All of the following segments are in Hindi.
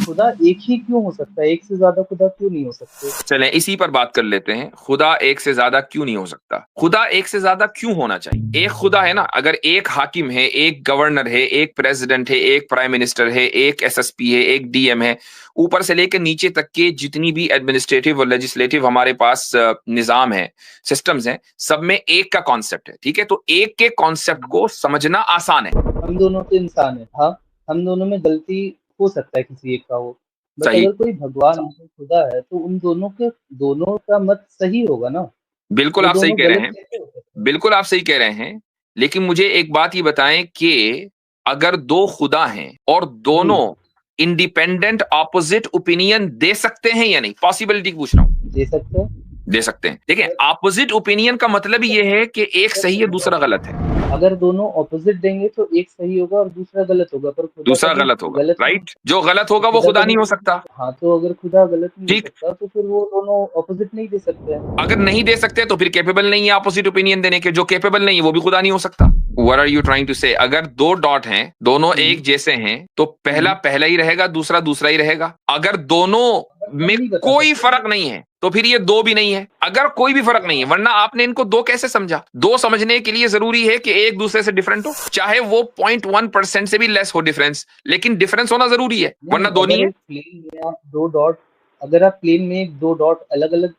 खुदा एक ही क्यों हो सकता है? एक से ज्यादा खुदा क्यों नहीं हो सकते? चलें इसी पर बात कर लेते हैं, खुदा एक से ज्यादा क्यों नहीं हो सकता, खुदा एक से ज्यादा क्यों होना चाहिए। एक खुदा है ना, अगर एक हाकिम है, एक गवर्नर है, एक प्रेसिडेंट है, एक प्राइम मिनिस्टर है, एक एसएसपी है, एक डीएम है, ऊपर से लेकर नीचे तक के जितनी भी एडमिनिस्ट्रेटिव और लेजिस्लेटिव हमारे पास निजाम है, सिस्टम्स हैं, सब में एक का कॉन्सेप्ट है। ठीक है, तो एक के कॉन्सेप्ट को समझना आसान है। हम दोनों तो इंसान है, हाँ। हम दोनों में गलती हो सकता है किसी एक का हो, बट सही, अगर कोई भगवान है, कोई खुदा है, तो उन दोनों का मत सही होगा ना। बिल्कुल वो आप सही दोनों कह रहे गलत हैं, कैसे हो सकते हैं? बिल्कुल आप सही कह रहे हैं। लेकिन मुझे एक बात ये बताएं कि अगर दो खुदा हैं और जी, दोनों इंडिपेंडेंट ऑपोजिट ओपिनियन दे सकते हैं या नहीं, पॉसिबिलिटी पूछ रहा हूं। दे सकते हैं। दे सकते हैं, देखिए सर, ऑपोजिट ओपिनियन का मतलब ये है कि एक सर सही है देखो, दूसरा गलत है। अगर दोनों ऑपोजिट देंगे तो एक सही होगा और दूसरा गलत होगा, पर खुदा दूसरा कभी गलत होगा, गलत नहीं। राइट, जो गलत तो होगा वो खुदा खुदा कभी नहीं हो गलत सकता। नहीं, हाँ, तो अगर खुदा गलत नहीं हो ठीक, सकता तो फिर वो दोनों ऑपोजिट नहीं दे सकते हैं। अगर नहीं दे सकते तो फिर कैपेबल नहीं है ऑपोजिट ओपिनियन देने के, जो कैपेबल नहीं है वो भी खुदा नहीं हो सकता। What are you trying to say, अगर दो डॉट हैं, दोनों हम्म, एक जैसे हैं, तो पहला हम्म। पहला ही रहेगा, दूसरा दूसरा ही रहेगा। अगर दोनों बट हम में नहीं बता कोई सकते फर्क ना। नहीं है तो फिर ये दो भी नहीं है। अगर कोई भी फर्क नहीं है, वरना आपने इनको दो कैसे समझा। दो समझने के लिए जरूरी है कि एक दूसरे से डिफरेंट हो, चाहे वो 0.1% से भी लेस हो डिफरेंस, लेकिन डिफरेंस होना जरूरी है, नहीं, वरना दो नहीं अगर है। एक प्लेन में आप दो डॉट अगर आप प्लेन में एक दो डॉट अलग अलग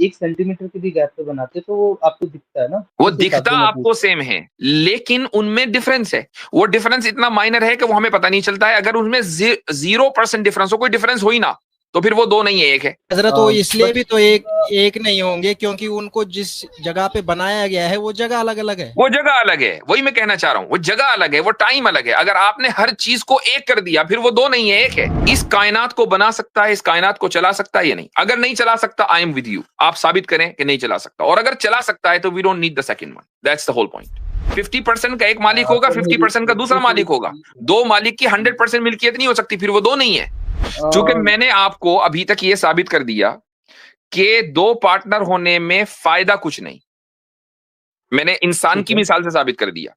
1 सेंटीमीटर के भी गैप पे बनाते तो वो आपको दिखता है ना। वो उस हिसाब दिखता से मैं पूछ आपको रहा सेम है, लेकिन उनमें डिफरेंस है। वो डिफरेंस इतना माइनर है कि वो हमें पता नहीं चलता है। अगर उनमें 0% डिफरेंस हो, कोई डिफरेंस हो ही ना, तो फिर वो दो नहीं है, एक है। हजरत वो हूँ। इसलिए बट भी तो एक एक नहीं होंगे क्योंकि उनको जिस जगह पे बनाया गया है वो जगह अलग अलग है। वो जगह अलग है, वही मैं कहना चाह रहा हूं, वो जगह अलग है, वो टाइम अलग है। अगर आपने हर चीज को एक कर दिया, फिर वो दो नहीं है, एक है। इस कायनात को बना सकता है, इस कायनात को चला सकता है या नहीं? अगर नहीं चला सकता, आई एम विद यू, आप साबित करें कि नहीं चला सकता। और अगर चला सकता है तो we don't need the second one, that's the whole point. 50% का एक मालिक होगा, सर, मेरी 50% का दूसरा मेरी थोड़ी मालिक होगा। दो मालिक की 100% मिल्कियत नहीं हो सकती, फिर वो दो नहीं है। चूंकि अ, मैंने आपको अभी तक ये साबित कर दिया कि दो पार्टनर होने में फायदा कुछ नहीं, मैंने इंसान ठीक की है। मिसाल से साबित कर दिया,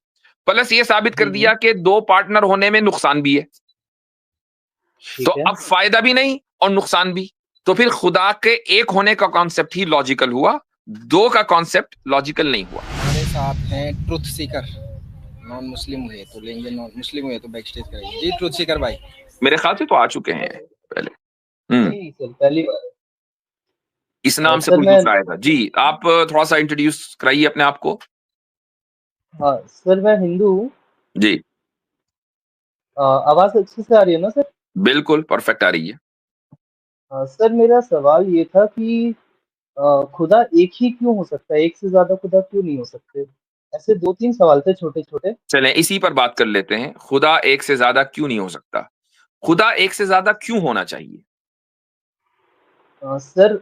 प्लस ये साबित कर जी, जी। दिया कि दो पार्टनर होने में नुकसान भी है। तो ठीक है। अब फायदा भी नहीं और नुकसान भी, तो फिर खुदा के एक होने का कॉन्सेप्ट ही लॉजिकल हुआ, दो का कॉन्सेप्ट लॉजिकल नहीं हुआ। हमारे साथ हैं ट्रुथ सीकर। नॉन मुस्लिम हुए तो लेंगे, नॉन मुस्लिम हुए तो बैक स्टेज करेंगे। जी ट्रुथ सीकर भाई। मेरे ख्याल से तो आ चुके हैं पहले। हम्म, नहीं सर, पहली बार इस नाम से सर कोई मैं दूसरा आएगा जी। आप थोड़ा सा इंट्रोड्यूस कराइए अपने आप को। हाँ सर, मैं हिंदू हूँ। जी, आवाज़ अच्छे से आ रही है ना सर? बिल्कुल परफेक्ट आ रही है। सर, मेरा सवाल ये था कि खुदा एक ही क्यों हो सकता है? एक से ज़्यादा खुदा क्यों नहीं हो सकते? ऐसे 2-3 सवाल थे छोटे-छोटे। चलें इसी पर बात कर लेते हैं, खुदा एक से ज्यादा क्यों नहीं हो सकता, खुदा एक से ज्यादा क्यों होना चाहिए। सर,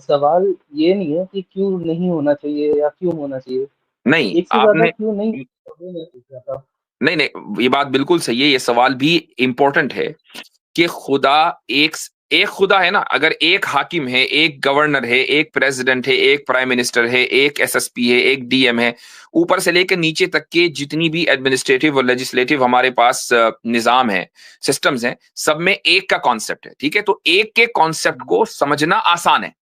सवाल ये नहीं है कि क्यों नहीं होना चाहिए या क्यों होना चाहिए। नहीं एक से ज़्यादा आपने, क्यों नहीं, वो मैं पूछ रहा था। नहीं नहीं, ये बात बिल्कुल सही है, ये सवाल भी इंपॉर्टेंट है कि खुदा एक एक खुदा है ना, अगर एक हाकिम है, एक गवर्नर है, एक प्रेसिडेंट है, एक प्राइम मिनिस्टर है, एक एसएसपी है, एक डीएम है, ऊपर से लेकर नीचे तक के जितनी भी एडमिनिस्ट्रेटिव और लेजिस्लेटिव हमारे पास निजाम है, सिस्टम्स हैं, सब में एक का कॉन्सेप्ट है। ठीक है, तो एक के कॉन्सेप्ट को समझना आसान है।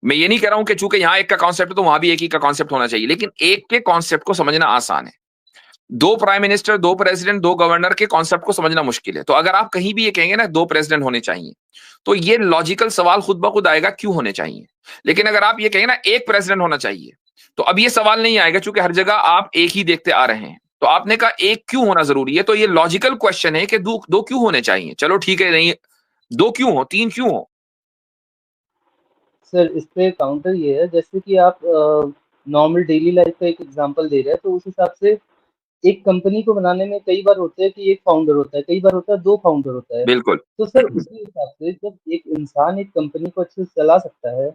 मैं ये नहीं कह रहा हूं कि चूंकि यहां एक का कॉन्सेप्ट है तो वहां भी एक ही का कॉन्सेप्ट होना चाहिए, लेकिन एक के कॉन्सेप्ट को समझना आसान है। दो प्राइम मिनिस्टर, दो प्रेसिडेंट, दो गवर्नर के कॉन्सेप्ट को समझना मुश्किल है। तो अगर आप कहीं भी ये कहेंगे ना दो प्रेसिडेंट होने चाहिए, तो ये लॉजिकल सवाल खुद ब खुद आएगा क्यों होने चाहिए। लेकिन अगर आप ये कहेंगे ना एक प्रेसिडेंट होना चाहिए, तो अब ये सवाल नहीं आएगा, क्योंकि हर जगह आप एक ही देखते आ रहे हैं। तो आपने कहा एक क्यों होना जरूरी है, तो ये लॉजिकल क्वेश्चन है कि दो दो क्यों होने चाहिए। चलो ठीक है, नहीं दो क्यों हो, तीन क्यों हो। सर, इस पे काउंटर ये है, जैसे कि आप नॉर्मल डेली लाइफ का एक एग्जांपल दे रहे हैं, तो उस हिसाब से एक कंपनी को बनाने में कई बार होता है कि एक फाउंडर होता है, कई बार होता है 2 फाउंडर होता है। बिल्कुल, तो सर, उसी हिसाब से जब एक इंसान एक कंपनी को अच्छे से चला सकता है,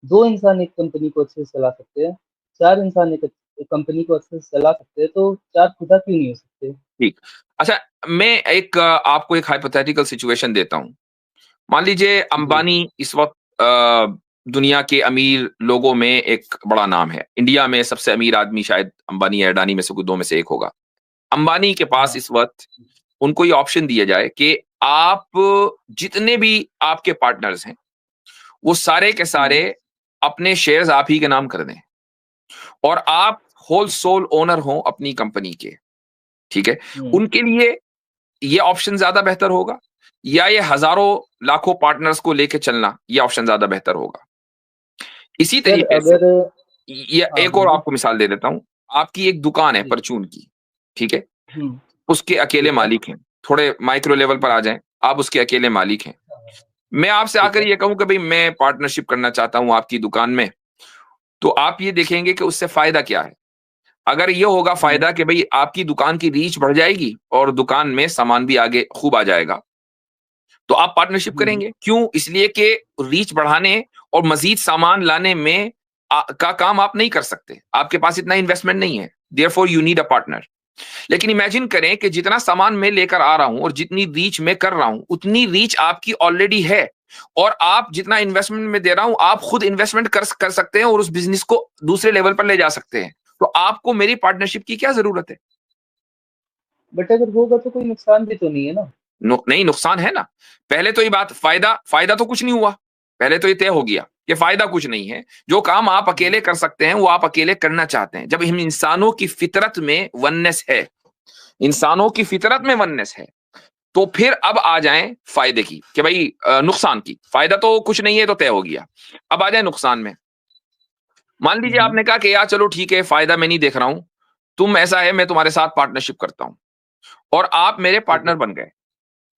2 इंसान एक कंपनी को अच्छे से चला सकते हैं, 4 इंसान एक कंपनी को अच्छे से चला सकते हैं, तो 4 खुदा क्यों नहीं हो सकते? ठीक। अच्छा, मैं एक आपको एक हाइपोथेटिकल सिचुएशन देता हूं। मान लीजिए जी, अंबानी इस वक्त दुनिया के अमीर लोगों में एक बड़ा नाम है, इंडिया में सबसे अमीर आदमी शायद अंबानी या अडानी में से कोई दो में से एक होगा। अंबानी के पास हाँ, इस वक्त उनको ये ऑप्शन दिया जाए कि आप जितने भी आपके पार्टनर्स हैं वो सारे के सारे अपने शेयर्स आप ही के नाम कर दें और आप होल सोल ओनर हो अपनी कंपनी के, ठीक है। उनके लिए ये ऑप्शन ज्यादा बेहतर होगा या ये हजारों लाखों पार्टनर्स को लेके चलना ये ऑप्शन ज्यादा बेहतर होगा? इसी सर तरीके से अगर या हाँ एक और बोलिए। आपको मिसाल दे देता हूं। आपकी एक दुकान है जी। परचून की, ठीक है। हम्म। उसके अकेले ठीक है। मालिक हैं, थोड़े माइक्रो लेवल पर आ जाएं, आप उसके अकेले मालिक हैं। मैं आपसे ठीक आकर है। ये कहूं कि भाई मैं पार्टनरशिप करना चाहता हूं आपकी दुकान में, तो आप ये देखेंगे कि उससे फायदा क्या है। अगर ये होगा फायदा कि भाई आपकी दुकान की रीच बढ़ जाएगी और दुकान में सामान भी आगे खूब आ जाएगा, तो आप पार्टनरशिप करेंगे। क्यों? इसलिए कि रीच बढ़ाने और मजीद सामान लाने में का काम आप नहीं कर सकते, आपके पास इतना इन्वेस्टमेंट नहीं है, therefore you need a partner. लेकिन इमेजिन करें कि जितना सामान मैं लेकर आ रहा हूं और जितनी रीच मैं कर रहा हूं उतनी रीच आपकी ऑलरेडी है, और आप जितना इन्वेस्टमेंट में दे रहा हूं आप खुद इन्वेस्टमेंट कर सकते हैं और उस बिजनेस को दूसरे लेवल पर ले जा सकते हैं। तो आपको मेरी पार्टनरशिप की क्या जरूरत है? बट अगर होगा तो कोई नुकसान भी तो नहीं है ना। नहीं, नुकसान है ना। पहले तो ये बात, फायदा फायदा तो कुछ नहीं हुआ, पहले तो ये तय हो गया कि फायदा कुछ नहीं है। जो काम आप अकेले कर सकते हैं वो आप अकेले करना चाहते हैं। जब हम इंसानों की फितरत में वननेस है, इंसानों की फितरत में वननेस है, तो फिर अब आ जाएं फायदे की कि भाई नुकसान की। फायदा तो कुछ नहीं है तो तय हो गया, अब आ जाए नुकसान में। मान लीजिए आपने कहा कि यार चलो ठीक है फायदा मैं नहीं देख रहा हूं, तुम ऐसा है मैं तुम्हारे साथ पार्टनरशिप करता हूं और आप मेरे ठीक पार्टनर है। बन गए,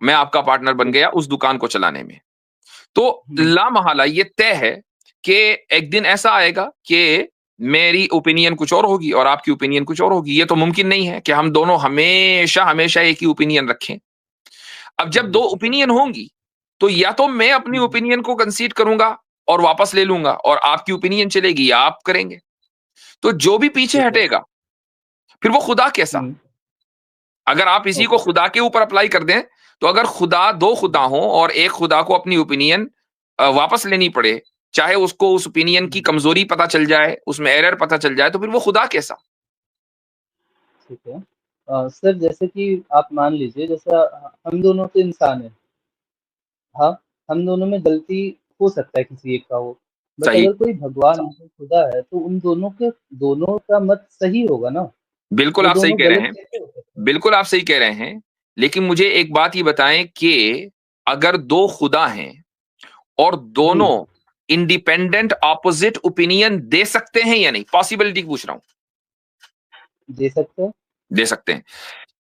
मैं आपका पार्टनर बन ठीक गया है। उस दुकान को चलाने में। तो ला महला ये तय है कि एक दिन ऐसा आएगा कि मेरी ओपिनियन कुछ और होगी और आपकी ओपिनियन कुछ और होगी। ये तो मुमकिन नहीं है कि हम दोनों हमेशा हमेशा एक ही ओपिनियन रखें। अब जब दो जी। ओपिनियन होंगी तो या तो मैं अपनी ओपिनियन को कंसीड करूंगा और वापस ले लूंगा और आपकी ओपिनियन चलेगी या आप करेंगे। तो जो भी पीछे ठीक है। हटेगा फिर वो खुदा कैसा। अगर आप इसी को ओके। खुदा के ऊपर अप्लाई कर दें, तो अगर खुदा दो खुदा हो और एक खुदा को अपनी ओपिनियन वापस लेनी पड़े, चाहे उसको उस ओपिनियन की कमजोरी पता चल जाए, उसमें एरर पता चल जाए, तो फिर वो खुदा कैसा। ठीक है। सर जैसे कि आप मान लीजिए जैसा हम दोनों तो इंसान हैं। हाँ, हम दोनों में गलती हो सकता है किसी एक का हो, बट सही, अगर कोई भगवान है, खुदा है, तो उन दोनों का मत सही होगा ना? बिल्कुल वो आप सही दोनों कह रहे गलत हैं, कैसे हो सकते हैं? बिल्कुल आप सही कह रहे हैं। लेकिन मुझे एक बात ये बताएं कि अगर दो खुदा हैं और जी, दोनों इंडिपेंडेंट ऑपोजिट ओपिनियन दे सकते हैं या नहीं, पॉसिबिलिटी पूछ रहा हूं। दे सकते हैं। दे सकते हैं।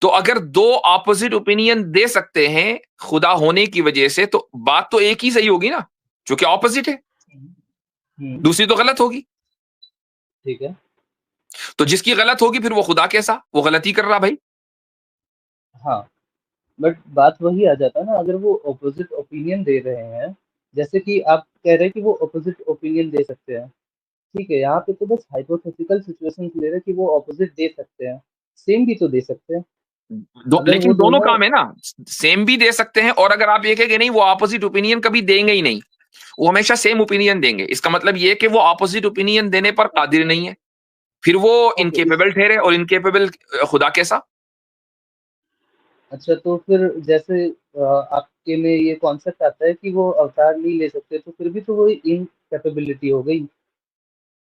तो अगर दो ऑपोजिट ओपिनियन दे सकते हैं खुदा होने की वजह से, तो बात तो एक ही सही होगी ना, जो कि ऑपोजिट है। हुँ, दूसरी तो गलत होगी। ठीक है। तो जिसकी गलत होगी फिर वो खुदा कैसा, वो गलती कर रहा भाई। हाँ, बट बात वही आ जाता है ना, अगर वो अपोज़िट ओपिनियन दे रहे हैं, जैसे कि आप कह रहे हैं कि वो अपोज़िट ओपिनियन दे सकते हैं, ठीक है, यहाँ पे तो बस हाइपोथेटिकल सिचुएशंस ले रहे हैं कि वो अपोज़िट दे सकते हैं, सेम भी तो दे सकते हैं। अगर लेकिन वो दोनों दोनों काम है ना, सेम भी दे सकते हैं, और अगर आप ये कहें कि नहीं वो ऑपोजिट ओपिनियन कभी देंगे ही नहीं, वो हमेशा सेम ओपिनियन देंगे, इसका मतलब ये कि वो ऑपोजिट ओपिनियन देने पर कादिर नहीं है, फिर वो ओके इस इनकेपेबल ठहरे। और इनकेपेबल खुदा कैसा। अच्छा तो फिर जैसे आपके में ये कॉन्सेप्ट आता है कि वो अवतार नहीं ले सकते, तो फिर भी तो वो इनकैपेबिलिटी हो गई।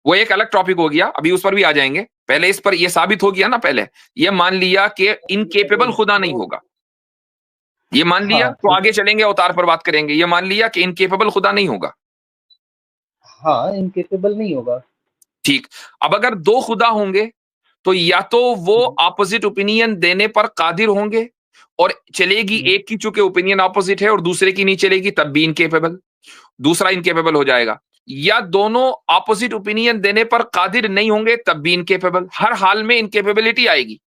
वो एक अलग टॉपिक हो गया, अभी उस पर भी आ जाएंगे। पहले इस पर ये साबित हो गया ना, पहले ये मान लिया कि इनकेपेबल खुदा नहीं वो होगा, ये मान लिया, हाँ, तो ठीक आगे है। चलेंगे अवतार पर बात करेंगे। ये मान लिया कि इनकेपेबल खुदा नहीं होगा, हाँ, इनकेपेबल नहीं होगा। ठीक। अब अगर दो खुदा होंगे तो या तो वो हुँ, ऑपोजिट ओपिनियन देने पर कादिर होंगे और चलेगी हुँ, एक की, चूंकि ओपिनियन ऑपोजिट है, और दूसरे की नहीं चलेगी तब भी इनकेपेबल, दूसरा इनकेपेबल हो जाएगा। या दोनों ऑपोजिट ओपिनियन देने पर कादिर नहीं होंगे तब भी इनकेपेबल, हर हाल में इनकेपेबिलिटी आएगी।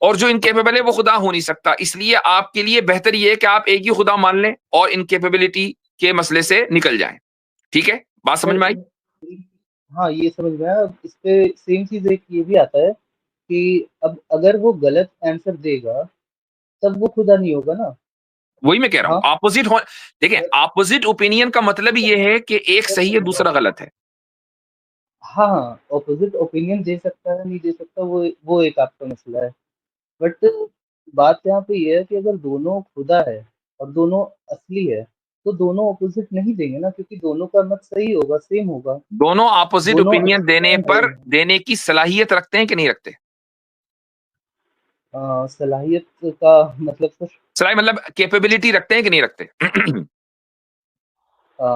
और जो इनकेपेबल है वो खुदा हो नहीं सकता। इसलिए आपके लिए बेहतर ये है कि आप एक ही खुदा मान लें और इनकेपेबिलिटी के मसले से निकल जाएं। ठीक है, बात समझ सर में आई। हाँ, ये समझ में आया। अब इस पे सेम चीज़ एक ये भी आता है कि अब अगर वो गलत आंसर देगा, तब वो खुदा नहीं होगा ना? वही मैं कह रहा हूं, हाँ, ऑपोजिट हो। देखिए, ऑपोजिट ओपिनियन का मतलब ये है कि एक सही है दूसरा गलत है। हाँ, हाँ, ऑपोज़िट ओपिनियन दे सकता है, नहीं दे सकता, वो एक आपका मसला है। बट बात यहाँ पे ये है कि अगर दोनों खुदा है और दोनों असली है, तो दोनों ऑपोजिट नहीं देंगे ना, क्योंकि दोनों का मत सही होगा, सेम होगा। दोनों ऑपोजिट दोनों ओपिनियन अच्छे देने हैं, पर बुरे हैं। देने की सलाहियत रखते हैं कि नहीं रखते? सलाहियत का मतलब सर, सलाही मतलब कैपेबिलिटी रखते हैं कि नहीं रखते? अ,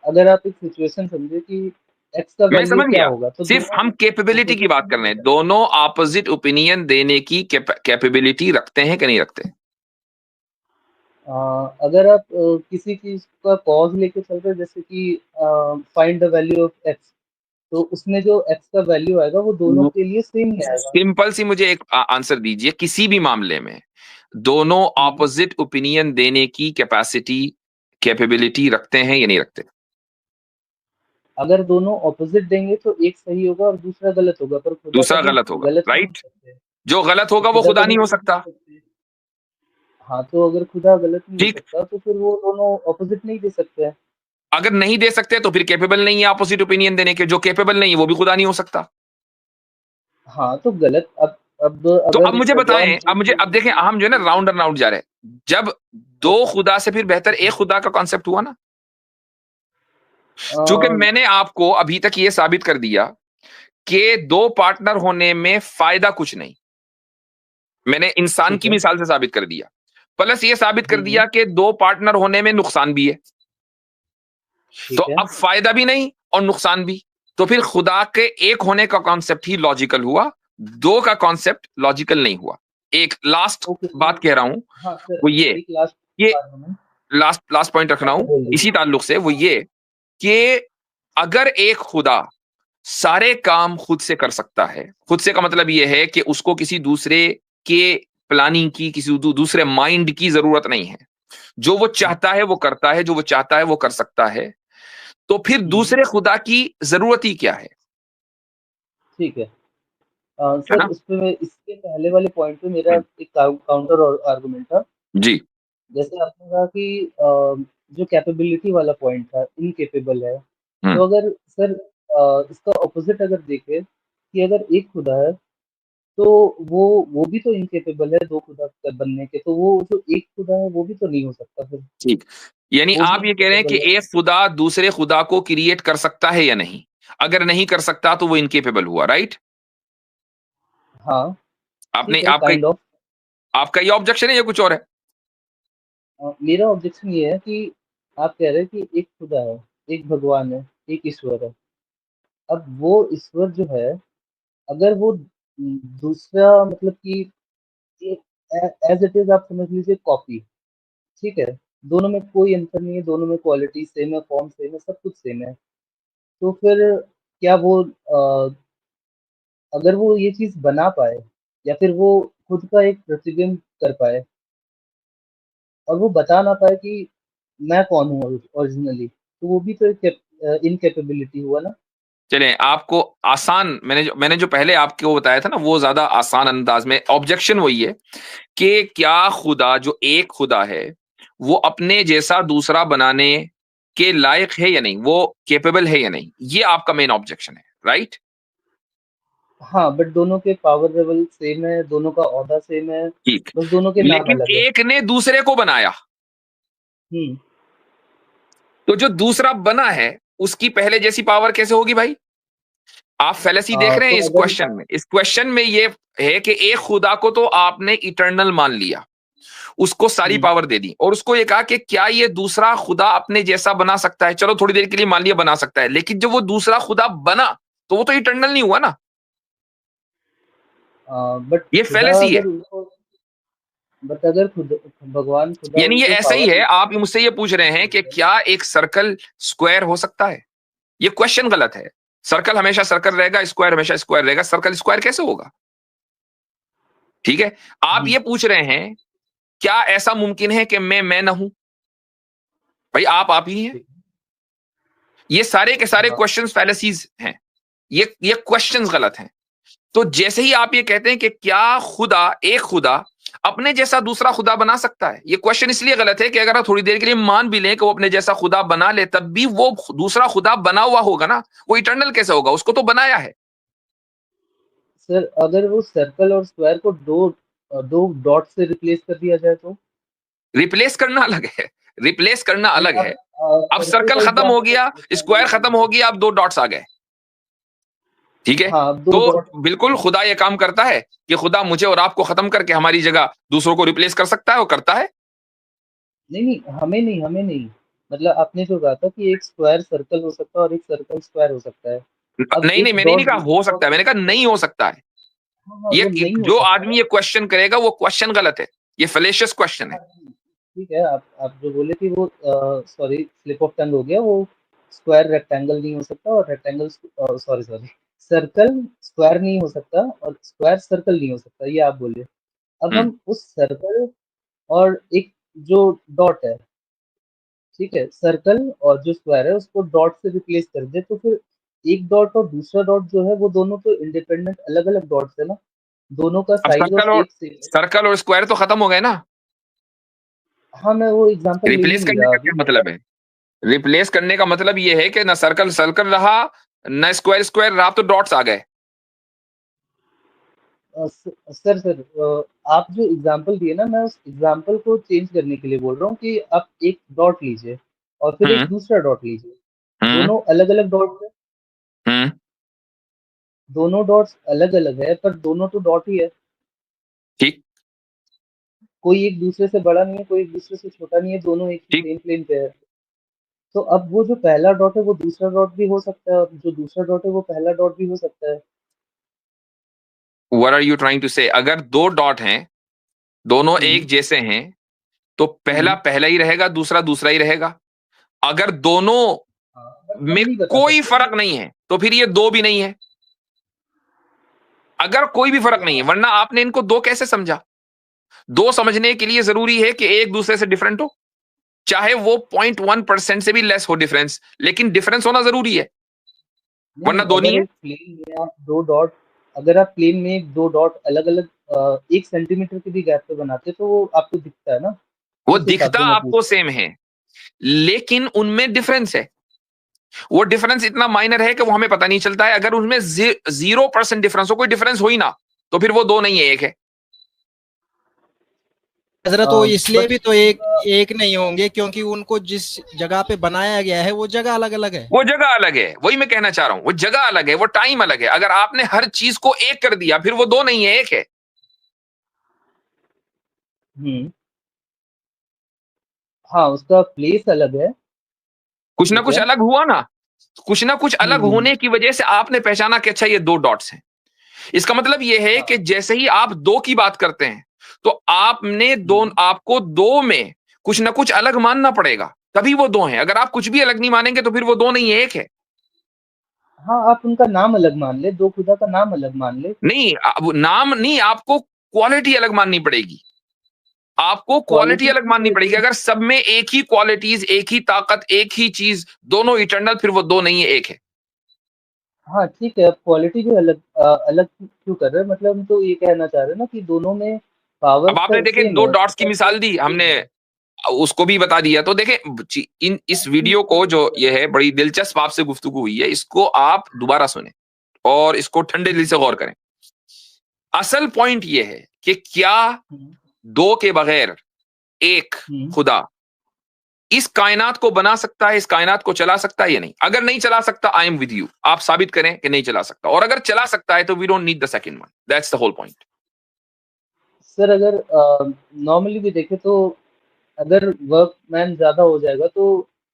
अगर आप एक सिचुएशन समझे कि एक्स का मैं वैल्यू समझ क्या गया, होगा, तो सिर्फ दोनों हम कैपेबिलिटी की ऑपोजिट बात नहीं कर दे रहे हैं, सकते। दोनों ऑपोजिट ओपिनियन देने की कैपेबिलिटी रखते हैं कि नहीं रखते? अगर आप किसी चीज का कॉज लेके चल रहे हैं, जैसे कि find the value of x, तो उसमें जो एक्स का वैल्यू आएगा वो दोनों के लिए सेम ही आएगा। सिंपल सी मुझे एक आंसर दीजिए, किसी भी मामले में दोनों हम्म, ऑपोजिट ओपिनियन देने की कैपेसिटी कैपेबिलिटी रखते हैं या नहीं रखते? अगर दोनों ऑपोजिट देंगे तो एक सही होगा और दूसरा गलत होगा, पर खुदा दूसरा कभी गलत होगा, गलत नहीं हो राइट? सकते। जो गलत तो होगा वो खुदा खुदा कभी नहीं हो गलत नहीं सकता। हो सकते। हाँ, तो अगर खुदा गलत नहीं हो ठीक। सकता तो फिर वो दोनों ऑपोजिट नहीं दे सकते हैं। अगर नहीं दे सकते तो फिर कैपेबल नहीं है ऑपोजिट ओपिनियन देने के, जो कैपेबल नहीं है वो भी खुदा नहीं हो सकता। हाँ, तो गलत अब तो अब अगर मुझे भगवान बताएं, अब झूठ मुझे बोल अब देखें, रहे हम जो है ना राउंड एंड राउंड जा रहे हैं। जब दो हैं। खुदा से फिर बेहतर एक खुदा का कॉन्सेप्ट हुआ ना, चूंकि ओके। मैंने आपको अभी तक ये साबित कर दिया कि दो पार्टनर होने में फायदा कुछ नहीं, मैंने इंसान ठीक की है। मिसाल से साबित कर दिया, प्लस ये साबित कर हम्म, दिया कि दो पार्टनर होने में नुकसान भी है। तो ठीक है। अब फायदा भी नहीं और नुकसान भी, तो फिर खुदा के एक होने का कॉन्सेप्ट ही लॉजिकल हुआ, दो का कॉन्सेप्ट लॉजिकल नहीं हुआ। एक लास्ट ओके, बात तो कह रहा हूं, हाँ सर, वो ये एक लास्ट ये आर्गुमेंट। लास्ट लास्ट पॉइंट रख हाँ रहा सर, हूं बोल इसी दीजिए। ताल्लुक से, वो ये कि अगर एक खुदा सारे काम खुद से कर सकता है, खुद से का मतलब ये है कि उसको किसी दूसरे के प्लानिंग की, किसी दूसरे माइंड की जरूरत नहीं है, जो वो हम्म, चाहता है वो करता है, जो वो चाहता है वो कर सकता है, तो फिर हम्म, दूसरे खुदा की जरूरत ही क्या है? ठीक है। है सर, ना? उस पे इसके पहले वाले पॉइंट पे मेरा हम्म, एक काउंटर और आर्गुमेंट था। जी। जैसे आपने कहा कि जो कैपेबिलिटी वाला पॉइंट था, इनकेपेबल है, हम्म, तो अगर सर इसका ऑपोजिट अगर देखें कि अगर एक खुदा है, तो वो भी तो इनकेपेबल है दो खुदा बनने के, तो वो जो एक खुदा है वो भी तो नहीं हो सकता फिर। ठीक। यानी वो भी आप ये कह रहे हैं कि इनकेपेबल है। एक खुदा दूसरे खुदा को क्रिएट कर सकता है या नहीं? अगर नहीं कर सकता तो वो इनकेपेबल हुआ, राइट? हाँ, आपने ठीक है, आपका काइंड ऑफ। आपका ये ऑब्जेक्शन है या कुछ और है? मेरा ऑब्जेक्शन ये है कि आप कह रहे हैं कि एक खुदा है, एक भगवान है, एक ईश्वर है। अब वो ईश्वर जो है, अगर वो दूसरा मतलब कि एज इट इज आप समझ लीजिए कॉपी, ठीक है, दोनों में कोई अंतर नहीं है, दोनों में क्वालिटी सेम है, फॉर्म सेम है, सब कुछ सेम है, तो फिर क्या वो अगर वो ये चीज बना पाए, या फिर वो खुद का एक प्रतिबिंब कर पाए और वो बता ना पाए कि मैं कौन हूँ ओरिजिनली, तो वो भी तो एक इनकेपेबिलिटी हुआ ना। चलें, आपको आसान, मैंने जो पहले आपको बताया था ना, वो ज्यादा आसान अंदाज में ऑब्जेक्शन वही है कि क्या खुदा, जो एक खुदा है, वो अपने जैसा दूसरा बनाने के लायक है या नहीं, वो केपेबल है या नहीं, ये आपका मेन ऑब्जेक्शन है, राइट? हाँ, बट दोनों के पावर लेवल सेम है, दोनों का ओहदा सेम है, ठीक। बस दोनों के नाम लेकिन अलग है। एक ने दूसरे को बनाया, हम्म। तो जो दूसरा बना है उसकी पहले जैसी पावर कैसे होगी भाई? आप फेलेसी देख रहे हैं तो इस अगर क्वेश्चन में? इस क्वेश्चन में ये है कि एक खुदा को तो आपने इटर्नल मान लिया, उसको सारी हम्म, पावर दे दी, और उसको ये कहा कि क्या ये दूसरा खुदा अपने जैसा बना सकता है? चलो थोड़ी देर के लिए मान लिया बना सकता है, लेकिन जब वो दूसरा खुदा बना तो वो तो इटर्नल नहीं हुआ ना। बट ये खुदा फेलेसी है। अगर उनको बट अगर खुद भगवान खुदा यानी ये उनको ऐसा ही पावर है, देते आप मुझसे ये पूछ रहे हैं कि हैं। क्या एक सर्कल स्क्वायर हो सकता है? ये क्वेश्चन गलत है। सर्कल हमेशा सर्कल रहेगा, स्क्वायर हमेशा स्क्वायर रहेगा, सर्कल स्क्वायर कैसे होगा? ठीक है। आप हम्म, ये पूछ रहे हैं क्या ऐसा मुमकिन है कि मैं ना हूं? भाई आप ही हैं। ठीक। ये सारे के सारे हाँ, क्वेश्चंस फैलेसीज हैं, ये क्वेश्चंस गलत हैं। तो जैसे ही आप ये कहते हैं कि क्या खुदा, एक खुदा अपने जैसा दूसरा खुदा बना सकता है, ये क्वेश्चन इसलिए गलत है कि अगर आप थोड़ी देर के लिए मान भी लें कि वो अपने जैसा खुदा बना ले, तब भी वो दूसरा खुदा बना हुआ होगा ना, वो इटर्नल कैसे होगा? उसको तो बनाया है। सर, अगर वो सर्कल और स्क्वायर को दो 2 डॉट से रिप्लेस कर दिया जाए तो? रिप्लेस करना अलग है, रिप्लेस करना नहीं अलग आप है। अब सर्कल का सर्कल खत्म हो एग्ज़ाम्पल गया, स्क्वायर खत्म हो गया, अब 2 डॉट्स आ गए। ठीक है? हाँ, अब 2 तो डॉट बिल्कुल खुदा ये काम करता है कि खुदा मुझे और आपको खत्म करके हमारी जगह दूसरों को रिप्लेस कर सकता है, वो करता है। नहीं, हमें नहीं। मतलब आपने जो कहा था कि एक स्क्वायर सर्कल हो सकता है और एक सर्कल स्क्वायर हो सकता है। अब नहीं, नहीं, एक मैंने नहीं डॉट कहा दूसरे हो डॉट सकता है, मैंने कहा नहीं हो सकता है। हाँ, हाँ, ये वो नहीं हो जो सकता आदमी है। ये क्वेश्चन करेगा वो क्वेश्चन गलत है, ये फेलेशियस क्वेश्चन है। हाँ, ठीक है, आप जो बोले कि वो सॉरी स्लिप ऑफ टंग हो गया, वो स्क्वायर रेक्टेंगल नहीं हो सकता और रेक्टेंगल सॉरी सर्कल स्क्वायर नहीं हो सकता और स्क्वायर सर्कल नहीं हो सकता, ये आप बोले। अब हम्म हम उस सर्कल और एक जो डॉट है, ठीक है, सर्कल और जो स्क्वायर है उसको डॉट से रिप्लेस कर दे तो फिर एक डॉट और दूसरा डॉट जो है वो दोनों तो इंडिपेंडेंट अलग-अलग डॉट्स है ना, दोनों का अब साइज़ और शेप सेम है। सर्कल और स्क्वायर तो खत्म हो गए ना। हाँ, मैं वो एग्ज़ाम्पल ले ही रिप्लेस नहीं करने रहा का अभी क्या मतलब मतलब है? रिप्लेस करने का मतलब ये है कि ना सर्कल सर्कल रहा, ना स्क्वायर स्क्वायर रहा, तो डॉट्स आ गए। सर आप जो एग्ज़ाम्पल दिए ना मैं उस एग्ज़ाम्पल को चेंज करने के लिए बोल रहा हूँ कि आप एक डॉट लीजिए और फिर एक हम्म दूसरा डॉट लीजिए। हम्म दोनों अलग-अलग डॉट्स हैं, हम्म दोनों डॉट्स अलग-अलग है पर दोनों तो डॉट ही है। ठीक कोई एक दूसरे से बड़ा नहीं है, कोई एक दूसरे से छोटा नहीं है, दोनों एक ही ठीक। सेम प्लेन पे है। तो अब वो जो पहला डॉट है वो दूसरा डॉट भी हो सकता है और जो दूसरा डॉट है वो पहला डॉट भी हो सकता है। What are you trying to say? अगर 2 डॉट हैं, दोनों हुँ, एक जैसे हैं, तो पहला हुँ। पहला ही रहेगा, दूसरा दूसरा ही रहेगा। अगर दोनों हाँ, बट हम में नहीं बता कोई सकते फर्क कि नहीं है, तो फिर ये 2 भी नहीं है। अगर कोई भी फर्क नहीं है, हाँ, वरना आपने इनको 2 कैसे समझा? 2 समझने के लिए ज़रूरी है कि एक दूसरे से डिफरेंट हो, चाहे वो 0.1% से भी लेस हो डिफरेंस, लेकिन डिफरेंस होना ज़रूरी है, वरना नहीं 2 नहीं अगर है। एक प्लेन में आप 2 डॉट अगर आप प्लेन में 2 डॉट अलग-अलग 1 सेंटीमीटर के भी गैप पे बनाते तो वो आपको दिखता है ना, वो उस हिसाब दिखता से मैं पूछ आपको रहा हूँ। सेम है, लेकिन उनमें डिफरेंस है। वो डिफरेंस इतना माइनर है कि वो हमें पता नहीं चलता है। अगर उनमें 0% डिफरेंस हो, कोई डिफरेंस हो ही ना, तो फिर वो 2 नहीं है, 1 है। हजरत वो इसलिए बट भी तो एक एक नहीं होंगे क्योंकि उनको जिस जगह पे बनाया गया है वो जगह अलग अलग है। वो जगह अलग है, वही मैं कहना चाह रहा हूं। वो जगह अलग है, वो टाइम अलग है। अगर आपने हर चीज को एक कर दिया, फिर वो 2 नहीं है, 1 है। हुँ, हाँ, उसका प्लेस अलग है, कुछ ना ठीक कुछ है। अलग हुआ ना। कुछ ना कुछ हुँ, अलग हुँ। होने की वजह से आपने पहचाना कि अच्छा ये 2 डॉट्स हैं। इसका मतलब ये है कि हाँ, जैसे ही आप 2 की बात करते हैं, तो हुँ। आपको 2 में कुछ ना कुछ अलग मानना पड़ेगा, तभी वो 2 हैं। अगर आप कुछ भी अलग नहीं मानेंगे, तो फिर वो 2 नहीं है, 1 है। हाँ, आप उनका नाम अलग मान लें, 2 खुदा का नाम अलग मान लें, नहीं, वो नाम नहीं, आपको क्वालिटी अलग माननी पड़ेगी। आपको क्वालिटी क्वालिटी अलग ठीक माननी है पड़ेगी। जो अगर सब में एक ही क्वालिटीज, एक ही ताकत, एक ही चीज, दोनों इटर्नल, फिर वो 2 नहीं है, 1 है। हाँ, ठीक है, अब क्वालिटी भी अलग क्यों कर रहे हैं? मतलब हम तो ये कहना चाह रहे हैं ना कि दोनों में पावर अब आपने स देखे सेम 2 है, डॉट्स की सबसे मिसाल दी सेम हमने, है। उसको भी बता दिया। तो देखें, इन इस वीडियो को जो ये है, बड़ी दिलचस्प आपसे गुफ्तगू हुई है, इसको आप दोबारा सुने और इसको ठंडे दिल से गौर करें। असल पॉइंट ये है कि क्या हुँ, 2 के बगैर एक हुँ। खुदा इस कायनात को बना सकता है, इस कायनात को चला सकता है या नहीं? अगर नहीं चला सकता, आई एम विद यू, आप साबित करें कि नहीं चला सकता। और अगर चला सकता है, तो we don't need the second one. That's the whole point. Sir अगर नॉर्मली भी देखें तो अगर वर्कमैन ज़्यादा हो जाएगा तो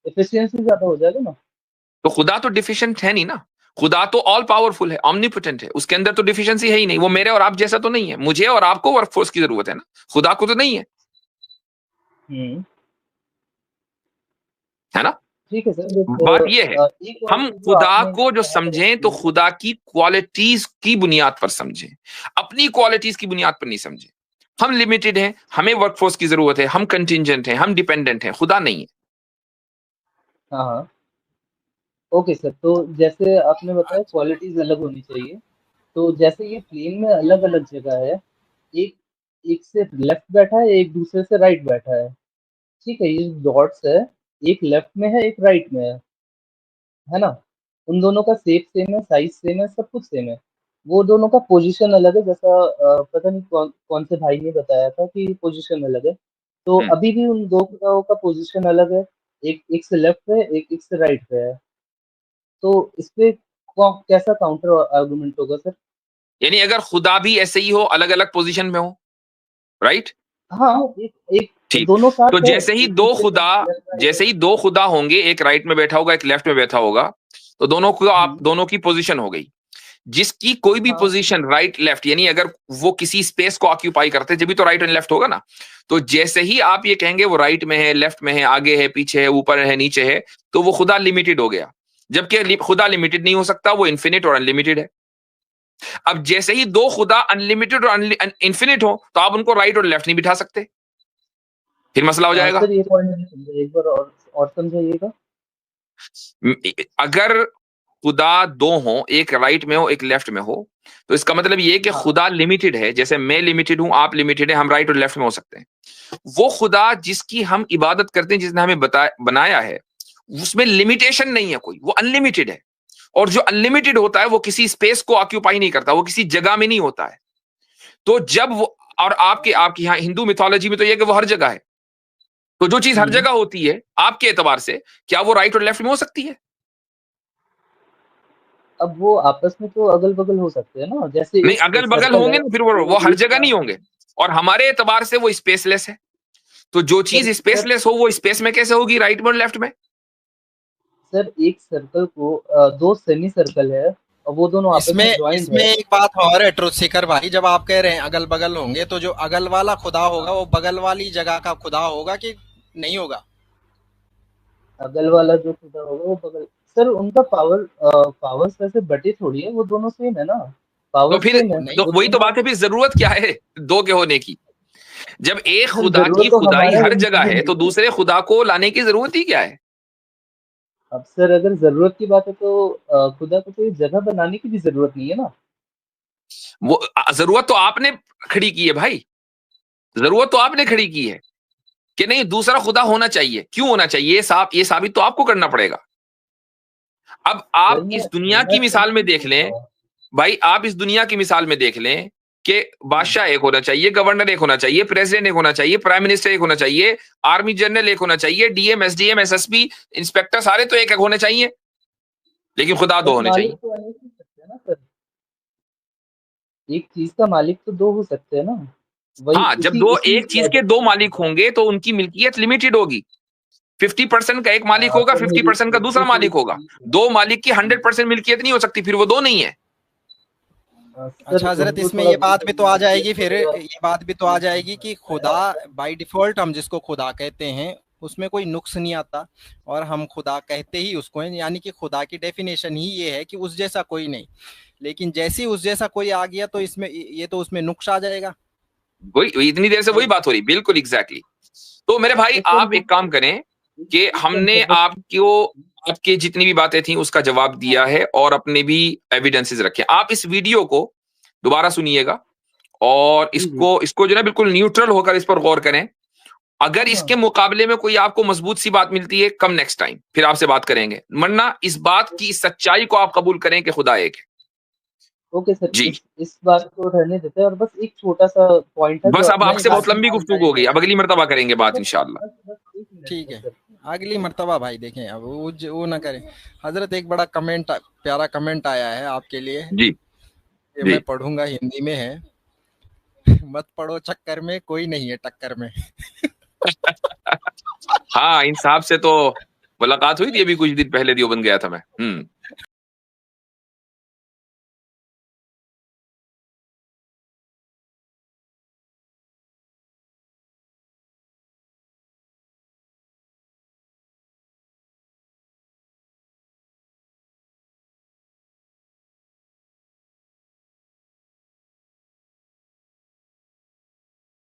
एफिशिएंसी ज़्यादा हो जाएगा ना? तो खुदा तो डिफिशिएंट है नहीं ना। खुदा तो ऑल पावरफुल है, ऑमनीपोटेंट है, उसके अंदर तो डिफिशिएंसी है ही नहीं। वो मेरे और आप जैसा तो नहीं है। मुझे और आपको वर्कफोर्स की जरूरत है ना, खुदा को तो नहीं हुँ, है ना। ठीक है सर बट बात ये है, एक और हम चीज़ जो खुदा आपने को जो यहाँ पर समझें, तो एक्सप्लेन खुदा की क्वालिटीज की बुनियाद पर समझें, अपनी क्वालिटीज की बुनियाद पर नहीं समझें। हम लिमिटेड हैं, हमें वर्कफोर्स की जरूरत है, हम कंटिजेंट हैं, हम डिपेंडेंट हैं, खुदा नहीं है। हाँ, हाँ। ओके सर, तो जैसे आपने बताया क्वालिटीज़ अलग होनी चाहिए, तो जैसे ये प्लेन में अलग-अलग जगह है, एक एक से लेफ्ट बैठा है, एक दूसरे से राइट बैठा है, ठीक है? ये डॉट्स है, एक लेफ्ट में है, एक राइट में है ना? उन दोनों का शेप सेम है, साइज़ सेम है, सब कुछ सेम है। वो दोनों का पोजीशन अलग है, जैसा पता नहीं कौन से भाई ने बताया था कि पोजीशन अलग है। तो अभी भी उन दो खुदाओं का पोजीशन अलग है, एक एक से लेफ्ट पे, एक से राइट पे है। तो इस पे कैसा काउंटर आर्गुमेंट होगा सर? यानी अगर खुदा भी ऐसे ही हो, अलग अलग पोजीशन में हो, राइट? हाँ, एक ठीक। दोनों साथ तो है, जैसे ही एक दो दूसरे के खुदा लेफ्ट राइट जैसे है। ही दो खुदा होंगे, एक राइट में बैठा होगा, एक लेफ्ट में बैठा होगा, तो दोनों को आप हम्म, दोनों की पोजीशन हो गई। जिसकी कोई भी हाँ पोजीशन राइट लेफ्ट, यानी अगर वो किसी स्पेस को ऑक्यूपाई करते हैं, जब भी तो राइट एंड लेफ्ट होगा ना। तो जैसे ही आप ये कहेंगे वो राइट में है, लेफ्ट में है, आगे है, पीछे है, ऊपर है, नीचे है, तो वो खुदा लिमिटेड हो गया। जबकि खुदा लिमिटेड नहीं हो सकता, वो इन्फिनिट और अनलिमिटेड है। अब जैसे ही दो खुदा अनलिमिटेड और इन्फिनिट हो, तो आप उनको राइट और लेफ्ट नहीं बिठा सकते, फिर मसला हो जाएगा। सर ये पॉइंट नहीं समझा, एक बार और समझाइएगा। अगर खुदा दो हो, एक राइट में हो, एक लेफ्ट में हो, तो इसका मतलब ये कि हाँ खुदा लिमिटेड है। जैसे मैं लिमिटेड हूं, आप लिमिटेड है, हम राइट और लेफ्ट में हो सकते हैं। वो खुदा जिसकी हम इबादत करते हैं, जिसने हमें बनाया है, उसमें लिमिटेशन नहीं है कोई, वो अनलिमिटेड है। और जो अनलिमिटेड होता है वो किसी स्पेस को ऑक्यूपाई नहीं करता, वो किसी जगह में नहीं होता है। तो जब वो, और आपके आपके यहाँ हिंदू मिथोलॉजी में तो ये कि वो हर जगह है। तो जो चीज हर हम्म, जगह होती है आपके एतबार से, क्या वो राइट और लेफ्ट में हो सकती है? अब वो आपस में तो अगल बगल हो सकते हैं ना, जैसे नहीं, एक अगल बगल सर्कल होंगे है ना, फिर तो वो हर एक जगह नहीं होंगे। और हमारे एतबार से वो स्पेसलेस है। तो जो सर चीज सर स्पेसलेस हो वो स्पेस में कैसे होगी, राइट में और लेफ्ट में? सर एक सर्कल को दो सेमी सर्कल है और वो दोनों आपस इसमें में ज्वाइंट इसमें है। एक बात और है ट्रुथ सीकर भाई, जब आप कह रहे हैं अगल बगल होंगे, तो जो अगल वाला खुदा होगा वो बगल वाली जगह का खुदा होगा कि नहीं होगा? अगल वाला जो खुदा होगा वो बगल, सर उनका पावर्स वैसे बटे थोड़ी है, वो दोनों सेम है ना, तो पावर्स फिर सेम है नहीं, तो वो वही तो दोनों। बात है, फिर जरूरत क्या है दो के होने की? जब एक सर खुदा की जरूरत तो खुदाई हमारा हर रहने जगह की है, नहीं तो है। दूसरे खुदा को लाने की जरूरत ही क्या है? अब सर अगर जरूरत की बात है तो खुदा को तो एक जगह बनाने की भी जरूरत नहीं है ना। वो जरूरत तो आपने खड़ी की है भाई। जरूरत तो आपने खड़ी की है कि नहीं दूसरा खुदा होना चाहिए। क्यों होना चाहिए, ये साबित तो आपको करना पड़ेगा। अब सर आप मैं इस दुनिया होना की मिसाल में चाहिए देख बोल रहा लें, हूँ। भाई आप इस दुनिया की मिसाल में देख लें कि हम्म, बादशाह एक होना चाहिए, गवर्नर एक होना चाहिए, प्रेसिडेंट एक होना चाहिए, प्राइम मिनिस्टर एक होना चाहिए, आर्मी जनरल एक होना चाहिए, डीएम, एसडीएम, एसएसपी, इंस्पेक्टर, सारे तो एक एक होने चाहिए, लेकिन खुदा दो बट होने मालिक चाहिए। तो अनेक हो सकते हैं ना सर, एक चीज का मालिक तो दो हो सकते हैं ना, वही हाँ, जब उसी दो उसी एक चीज के लॉजिक दो से मैं मालिक समझा रहा होंगे तो उनकी मिल्कियत लिमिटेड होगी। 50% का एक हूँ। मालिक होगा, सर 50% का दूसरा मेरी मालिक होगा। दो मालिक की हम्म, 100% मिल्कियत नहीं हो सकती, फिर वो दो नहीं है। सर अच्छा हजरत, उर्दू इसमें थोड़ा ये बात भी तो आ मिल्कियत जाएगी, फिर वगैरह ये बात भी तो आ जाएगी कि खुदा बाय डिफॉल्ट हम जिसको खुदा कहते हैं उसमें कोई नुक्स नहीं आता, और हम खुदा कहते ही उसको हैं, यानी कि खुदा की डेफिनेशन ही ये है कि उस जैसा कोई नहीं। लेकिन जैसे ही उस जैसा कोई आ गया तो इसमें ये तो उसमें नुक्स आ जाएगा। वही इतनी देर से वही बात हो रही, बिल्कुल एग्जैक्टली exactly। तो मेरे भाई तो सर आप वो एक काम करें कि एक हमने कंट्रोवर्सी। आपको आपके जितनी भी बातें थी उसका जवाब दिया है और अपने भी एविडेंसेस रखे। आप इस वीडियो को दोबारा सुनिएगा और जी जी। इसको इसको जो है बिल्कुल न्यूट्रल होकर इस पर गौर करें। अगर हाँ इसके मुकाबले में कोई आपको मजबूत सी बात मिलती है, कम नेक्स्ट टाइम फिर आपसे बात करेंगे, वरना इस बात की, इस सच्चाई को आप कबूल करें कि खुदा एक है। ओके सर, जी, इस बात को रहने देते हैं, और बस एक छोटा सा पॉइंट है जो बस अब नहीं, आपसे बहुत बस लंबी गुफ्तगू हो गई, अब अगली मरतबा करेंगे बात बस इंशाल्लाह। बस 1 मिनट ठीक है है, सर। अगली मर्तबा भाई देखें, अब वो ना करें। हजरत एक बड़ा कमेंट, प्यारा कमेंट आया है आपके लिए, जी ये जी। मैं पढ़ूंगा, हिंदी में है। मत पढ़ो चक्कर में, कोई नहीं है टक्कर में। हाँ, इन साहब से तो मुलाकात हुई थी अभी कुछ दिन पहले, देवबंद गया था मैं।